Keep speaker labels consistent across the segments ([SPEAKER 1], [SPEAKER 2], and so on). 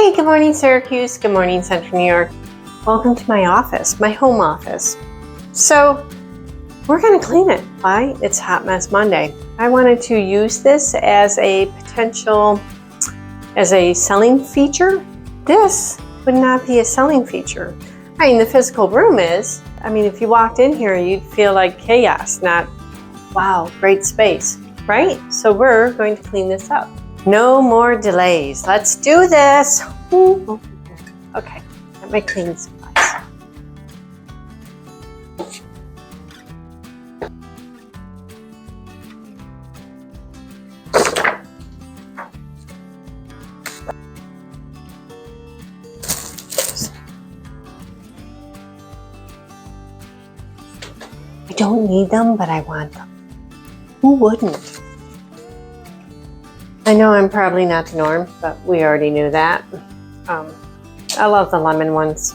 [SPEAKER 1] Hey, good morning, Syracuse. Good morning, Central New York. Welcome to my office, my home office. So we're going to clean it. Why? It's Hot Mess Monday. I wanted to use this as a potential, as a selling feature. This would not be a selling feature. I mean, the physical room is. I mean, if you walked in here, you'd feel like chaos, not, wow, great space, right? So we're going to clean this up. No more delays. Let's do this. Ooh. Okay, got my cleaning supplies. I don't need them, but I want them. Who wouldn't? I know I'm probably not the norm, but we already knew that. I love the lemon ones.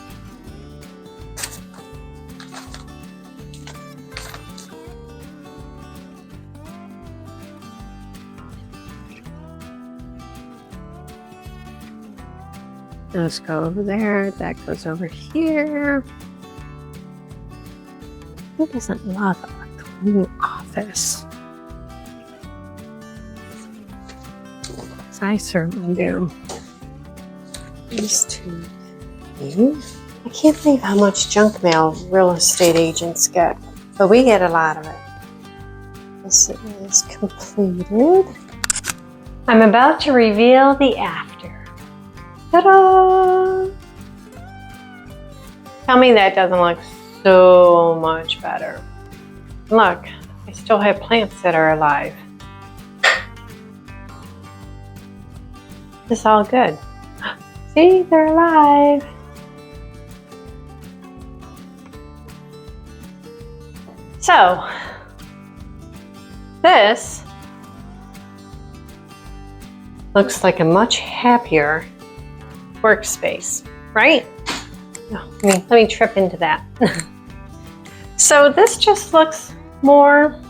[SPEAKER 1] Let's go over there. That goes over here. Who doesn't love a clean office? I certainly do. These two. I can't believe how much junk mail real estate agents get, but we get a lot of it. This is completed. I'm about to reveal the after. Ta-da! Tell me that doesn't look so much better. Look, I still have plants that are alive. It's all good. See, they're alive. So, this looks like a much happier workspace, right? No, let me trip into that. So this just looks more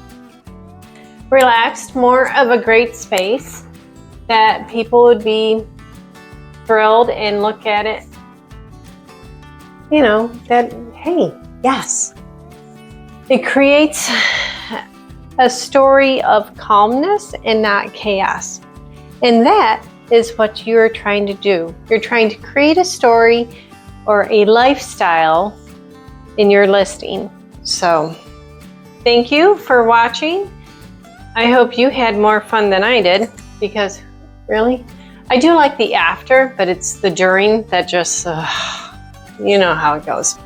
[SPEAKER 1] relaxed, more of a great space that people would be thrilled and look at it, you know, that, hey, yes. It creates a story of calmness and not chaos. And that is what you're trying to do. You're trying to create a story or a lifestyle in your listing. So thank you for watching. I hope you had more fun than I did, because really, I do like the after, but it's the during that just, you know how it goes.